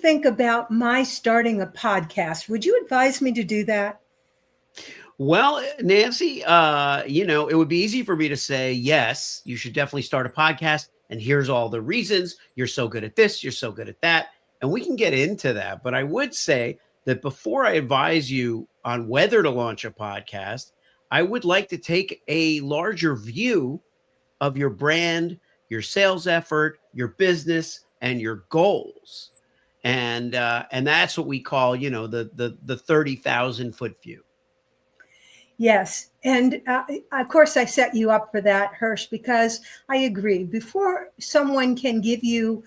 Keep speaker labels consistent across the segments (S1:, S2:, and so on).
S1: think about my starting a podcast? Would you advise me to do that?
S2: Well, Nancy, it would be easy for me to say, yes, you should definitely start a podcast. And here's all the reasons. You're so good at this, you're so good at that. And we can get into that. But I would say that before I advise you on whether to launch a podcast, I would like to take a larger view of your brand, your sales effort, your business, and your goals. And that's what we call, the 30,000 foot view.
S1: Yes. And of course, I set you up for that, Hirsch, because I agree. Before someone can give you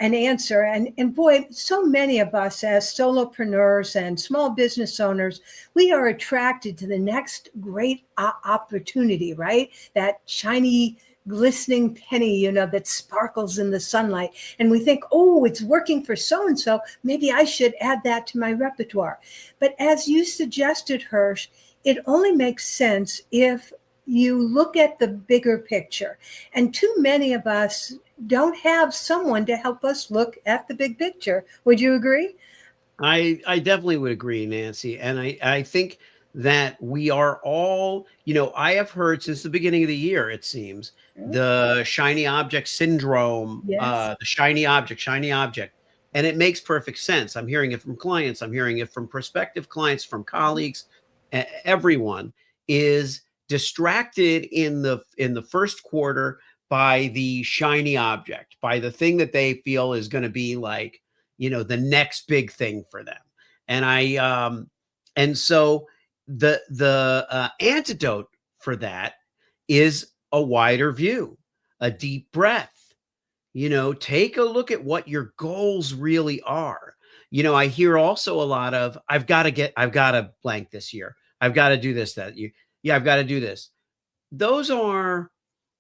S1: an answer, and boy, so many of us as solopreneurs and small business owners, we are attracted to the next great opportunity, right? That shiny, glistening penny, that sparkles in the sunlight. And we think, oh, it's working for so-and-so. Maybe I should add that to my repertoire. But as you suggested, Hirsch, it only makes sense if you look at the bigger picture. And too many of us don't have someone to help us look at the big picture. Would you agree?
S2: I definitely would agree, Nancy. And I think that we are all, I have heard since the beginning of the year, it seems, the shiny object syndrome,
S1: Yes.
S2: the shiny object, shiny object. And it makes perfect sense. I'm hearing it from clients. I'm hearing it from prospective clients, from colleagues. Everyone is distracted in the first quarter by the shiny object, by the thing that they feel is going to be like, the next big thing for them. And so the antidote for that is a wider view, a deep breath. Take a look at what your goals really are. I hear also a lot of, I've got to blank this year. I've got to do this, that you, yeah, I've got to do this. Those are,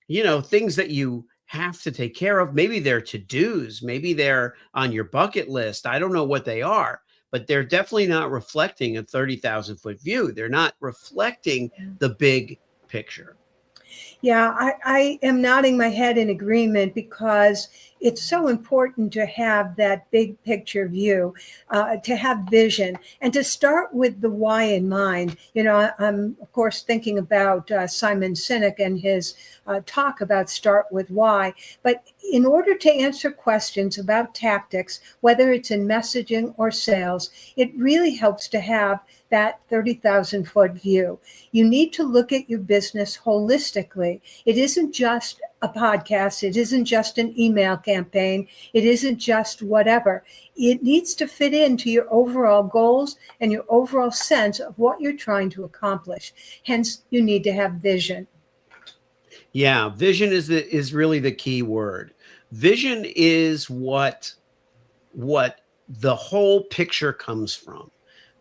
S2: things that you have to take care of. Maybe they're to-dos, maybe they're on your bucket list. I don't know what they are, but they're definitely not reflecting a 30,000 foot view. They're not reflecting the big picture.
S1: Yeah, I am nodding my head in agreement because it's so important to have that big picture view, to have vision, and to start with the why in mind. I'm, of course, thinking about Simon Sinek and his talk about start with why. But in order to answer questions about tactics, whether it's in messaging or sales, it really helps to have that 30,000 foot view. You need to look at your business holistically. It isn't just a podcast. It isn't just an email campaign. It isn't just whatever. It needs to fit into your overall goals and your overall sense of what you're trying to accomplish. Hence, you need to have vision.
S2: Yeah, vision is really the key word. Vision is what the whole picture comes from.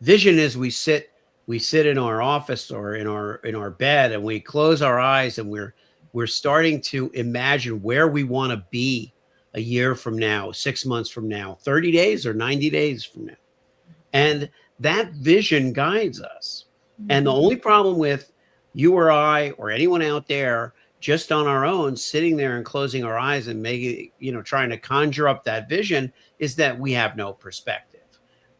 S2: Vision is we sit in our office or in our bed and we close our eyes and we're starting to imagine where we want to be a year from now, 6 months from now, 30 days or 90 days from now. And that vision guides us. And the only problem with you or I or anyone out there just on our own sitting there and closing our eyes and making, trying to conjure up that vision is that we have no perspective.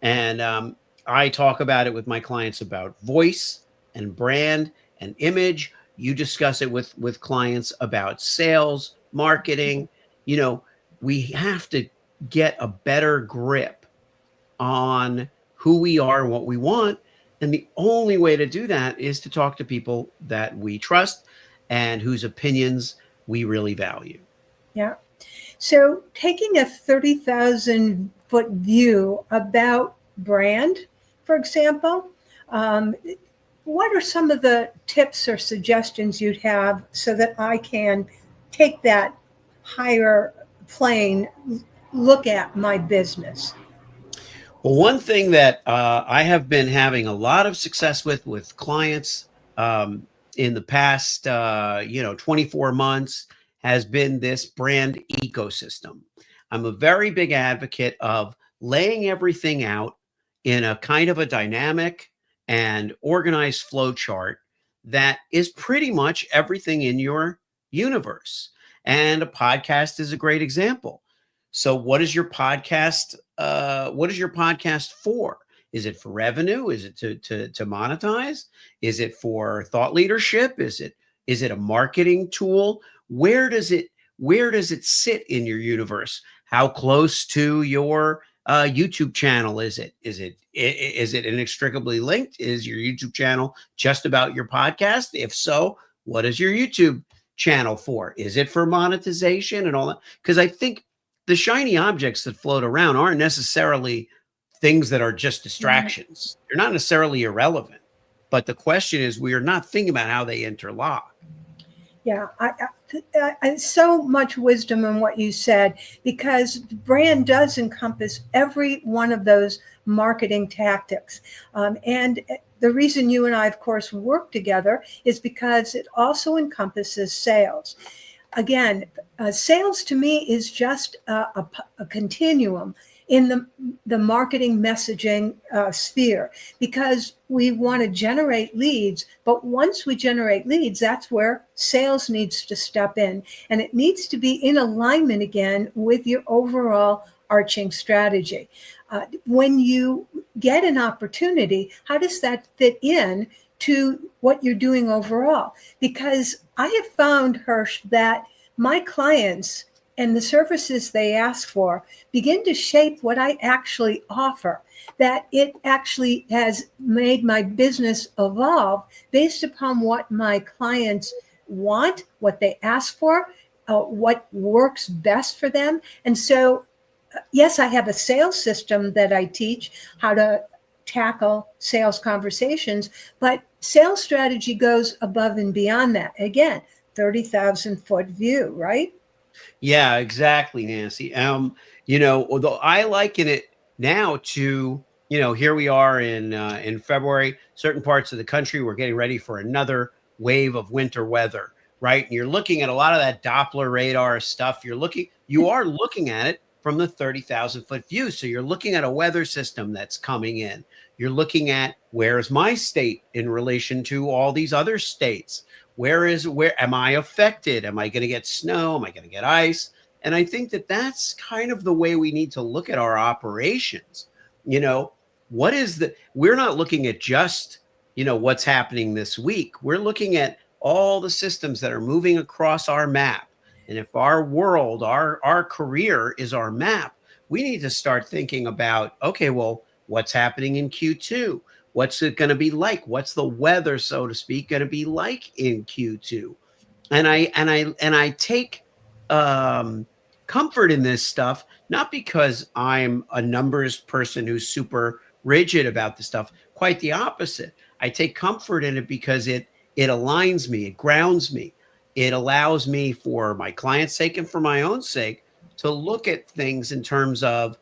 S2: And I talk about it with my clients about voice and brand and image. You discuss it with clients about sales, marketing. We have to get a better grip on who we are and what we want. And the only way to do that is to talk to people that we trust and whose opinions we really value.
S1: Yeah. So taking a 30,000 foot view about brand, for example, what are some of the tips or suggestions you'd have so that I can take that higher plane look at my business?
S2: Well, one thing that I have been having a lot of success with clients in the past, 24 months has been this brand ecosystem. I'm a very big advocate of laying everything out in a kind of a dynamic and organized flow chart that is pretty much everything in your universe. And a podcast is a great example. So what is your podcast? What is your podcast for? Is it for revenue? Is it to monetize? Is it for thought leadership? Is it a marketing tool? Where does it sit in your universe? How close to your YouTube channel is it? Is it inextricably linked? Is your YouTube channel just about your podcast? If so, what is your YouTube channel for? Is it for monetization and all that? Because I think the shiny objects that float around aren't necessarily things that are just
S1: Right.
S2: distractions. They're not necessarily irrelevant. But the question is, we are not thinking about how they interlock.
S1: Yeah, so much wisdom in what you said, because brand does encompass every one of those marketing tactics. And the reason you and I, of course, work together is because it also encompasses sales. Again, sales to me is just a continuum in the marketing messaging sphere, because we want to generate leads. But once we generate leads, that's where sales needs to step in. And it needs to be in alignment again with your overall arching strategy. When you get an opportunity, how does that fit in to what you're doing overall? Because I have found, Hirsch, that my clients and the services they ask for begin to shape what I actually offer, that it actually has made my business evolve based upon what my clients want, what they ask for, what works best for them. And so, yes, I have a sales system that I teach how to tackle sales conversations, but sales strategy goes above and beyond that. Again, 30,000-foot view, right?
S2: Yeah, exactly, Nancy. Although I liken it now to, here we are in February, certain parts of the country, we're getting ready for another wave of winter weather, right? And you're looking at a lot of that Doppler radar stuff. You are looking at it from the 30,000-foot view. So you're looking at a weather system that's coming in. You're looking at, where's my state in relation to all these other states? Where am I affected? Am I going to get snow? Am I going to get ice? And I think that that's kind of the way we need to look at our operations. You know, we're not looking at just, what's happening this week. We're looking at all the systems that are moving across our map. And if our world, our career is our map, we need to start thinking about, okay, well, what's happening in Q2? What's it going to be like? What's the weather, so to speak, going to be like in Q2? And I take comfort in this stuff, not because I'm a numbers person who's super rigid about the stuff. Quite the opposite. I take comfort in it because it aligns me, it grounds me, it allows me, for my client's sake and for my own sake, to look at things in terms of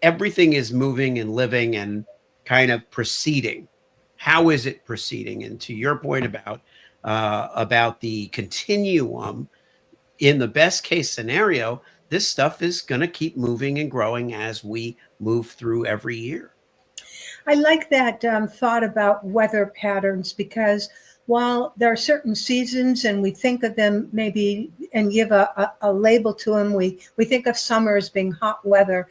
S2: everything is moving and living and kind of proceeding. How is it proceeding? And to your point about the continuum, in the best case scenario, this stuff is going to keep moving and growing as we move through every year.
S1: I like that thought about weather patterns, because while there are certain seasons and we think of them maybe and give a label to them, we think of summer as being hot weather.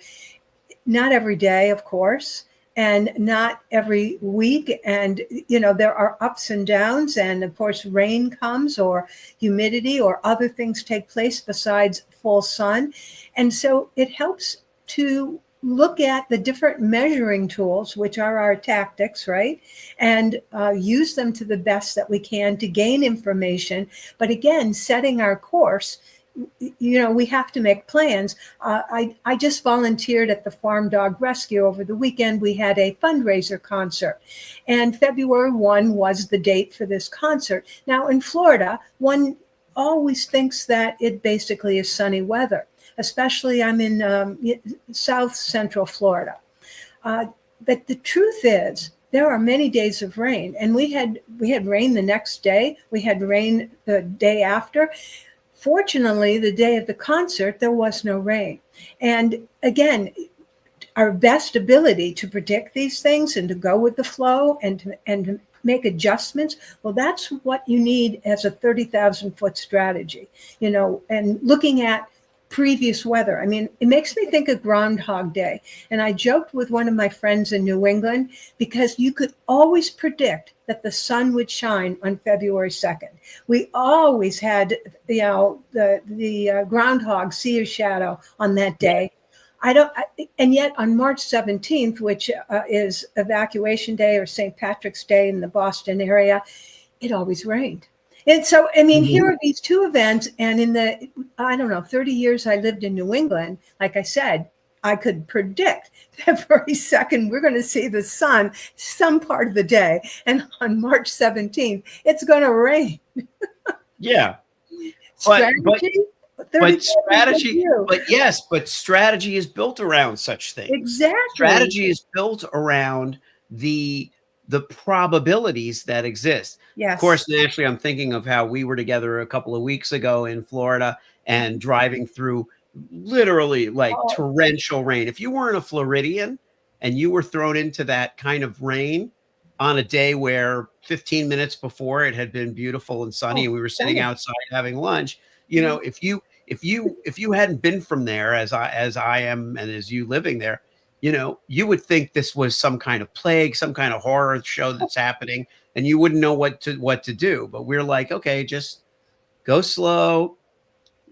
S1: Not every day, of course, and not every week. And, there are ups and downs. And of course, rain comes, or humidity, or other things take place besides full sun. And so it helps to look at the different measuring tools, which are our tactics, right? And use them to the best that we can to gain information. But again, setting our course, we have to make plans. I just volunteered at the Farm Dog Rescue over the weekend. We had a fundraiser concert, and February 1 was the date for this concert. Now, in Florida, one always thinks that it basically is sunny weather, especially I'm in South Central Florida. But the truth is, there are many days of rain, and we had rain the next day. We had rain the day after. Fortunately, the day of the concert, there was no rain. And again, our best ability to predict these things and to go with the flow and to make adjustments, well, that's what you need as a 30,000-foot strategy, and looking at previous weather. I mean, it makes me think of Groundhog Day. And I joked with one of my friends in New England because you could always predict that the sun would shine on February 2nd. We always had, the groundhog see a shadow on that day. And yet on March 17th, which is Evacuation Day or St. Patrick's Day in the Boston area, it always rained. And so, I mean, here are these two events. And in the, 30 years I lived in New England, like I said, I could predict February 2nd, we're going to see the sun some part of the day. And on March 17th, it's going to rain.
S2: Yeah.
S1: Strategy?
S2: But strategy is built around such things.
S1: Exactly.
S2: Strategy is built around the probabilities that exist.
S1: Yes.
S2: Of course, naturally, I'm thinking of how we were together a couple of weeks ago in Florida and driving through literally like torrential rain. If you weren't a Floridian and you were thrown into that kind of rain on a day where 15 minutes before it had been beautiful and sunny and we were sitting outside having lunch, you know, if you hadn't been from there as I am and as you living there, you know, you would think this was some kind of plague, some kind of horror show that's happening, and you wouldn't know what to do. But we're like, okay, just go slow,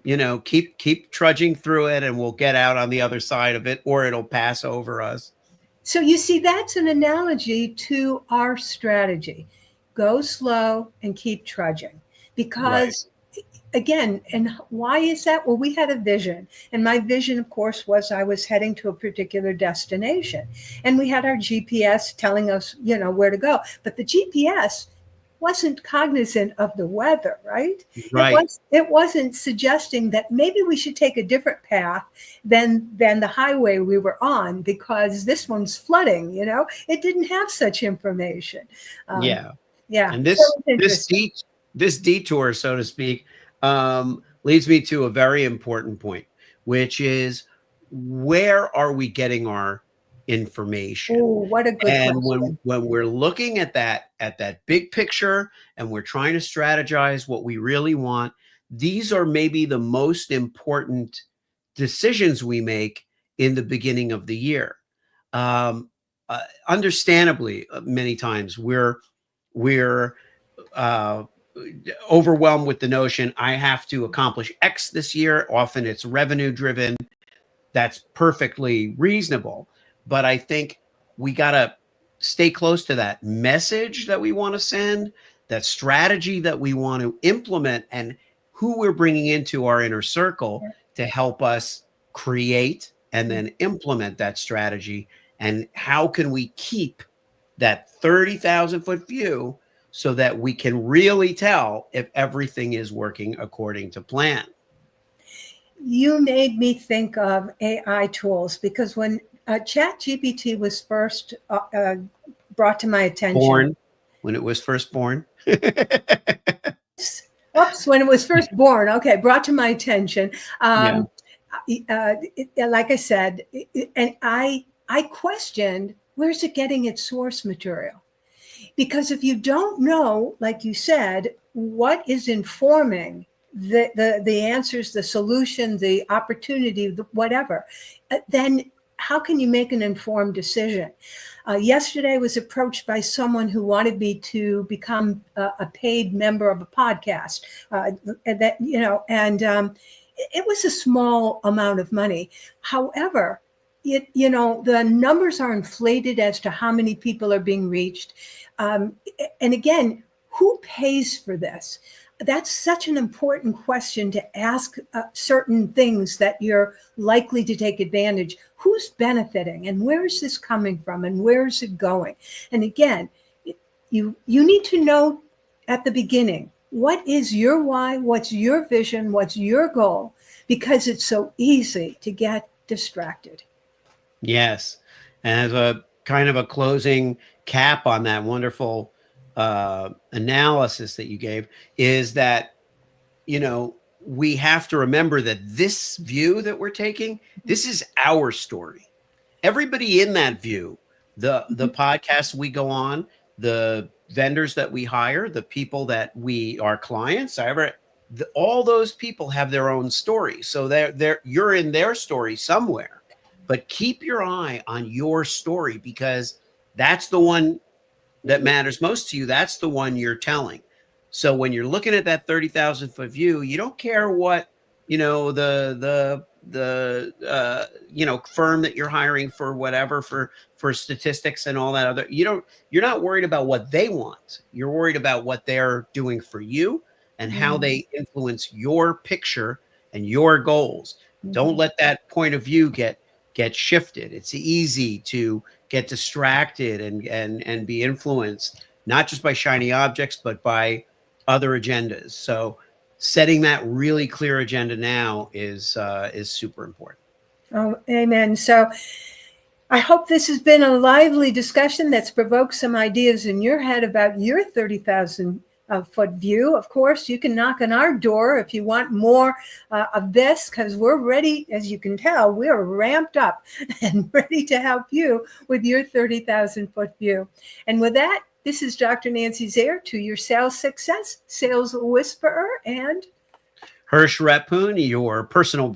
S2: you know, keep trudging through it, and we'll get out on the other side of it, or it'll pass over us.
S1: So you see, that's an analogy to our strategy. Go slow and keep trudging. Because again, and why is that? Well, we had a vision. And my vision, of course, was I was heading to a particular destination. And we had our GPS telling us, you know, where to go. But the GPS wasn't cognizant of the weather, right?
S2: Right.
S1: It wasn't suggesting that maybe we should take a different path than the highway we were on because this one's flooding, you know? It didn't have such information.
S2: Yeah.
S1: And
S2: this detour, so to speak, leads me to a very important point, which is where are we getting our information?
S1: Oh, what a good question.
S2: And when we're looking at that big picture and we're trying to strategize what we really want, these are maybe the most important decisions we make in the beginning of the year. Understandably, many times we're overwhelmed with the notion I have to accomplish X this year. Often it's revenue driven. That's perfectly reasonable. But I think we got to stay close to that message that we want to send, that strategy that we want to implement, and who we're bringing into our inner circle to help us create and then implement that strategy. And how can we keep that 30,000 foot view so that we can really tell if everything is working according to plan?
S1: You made me think of AI tools because when ChatGPT was first brought to my attention.
S2: When it was first born.
S1: Oops, when it was first born. Okay, brought to my attention. Like I said, and I questioned, where's it getting its source material? Because if you don't know, like you said, what is informing the answers, the solution, the opportunity, whatever, then how can you make an informed decision? Yesterday I was approached by someone who wanted me to become a paid member of a podcast. It was a small amount of money. However, the numbers are inflated as to how many people are being reached. And again, who pays for this? That's such an important question to ask certain things that you're likely to take advantage. Who's benefiting and where is this coming from and where is it going? And again, you need to know at the beginning, what is your why? What's your vision? What's your goal? Because it's so easy to get distracted. Yes.
S2: And as a kind of a closing cap on that wonderful analysis that you gave, is that, we have to remember that this view that we're taking, this is our story. Everybody in that view, the podcasts we go on, the vendors that we hire, the people that our clients, all those people have their own story. So you're in their story somewhere, but keep your eye on your story, because that's the one that matters most to you. That's the one you're telling. So when you're looking at that 30,000 foot view, you don't care what, firm that you're hiring for whatever, for statistics and all that other, you're not worried about what they want. You're worried about what they're doing for you and how they influence your picture and your goals. Don't let that point of view get shifted. It's easy to get distracted and be influenced, not just by shiny objects, but by other agendas. So setting that really clear agenda now is super important.
S1: Oh, amen. So I hope this has been a lively discussion that's provoked some ideas in your head about your 30,000 foot view. Of course, you can knock on our door if you want more of this, because we're ready. As you can tell, we're ramped up and ready to help you with your 30,000 foot view. And with that, this is Dr. Nancy Zaire, to your sales success, sales whisperer, and
S2: Hirsch Ratpoon, your personal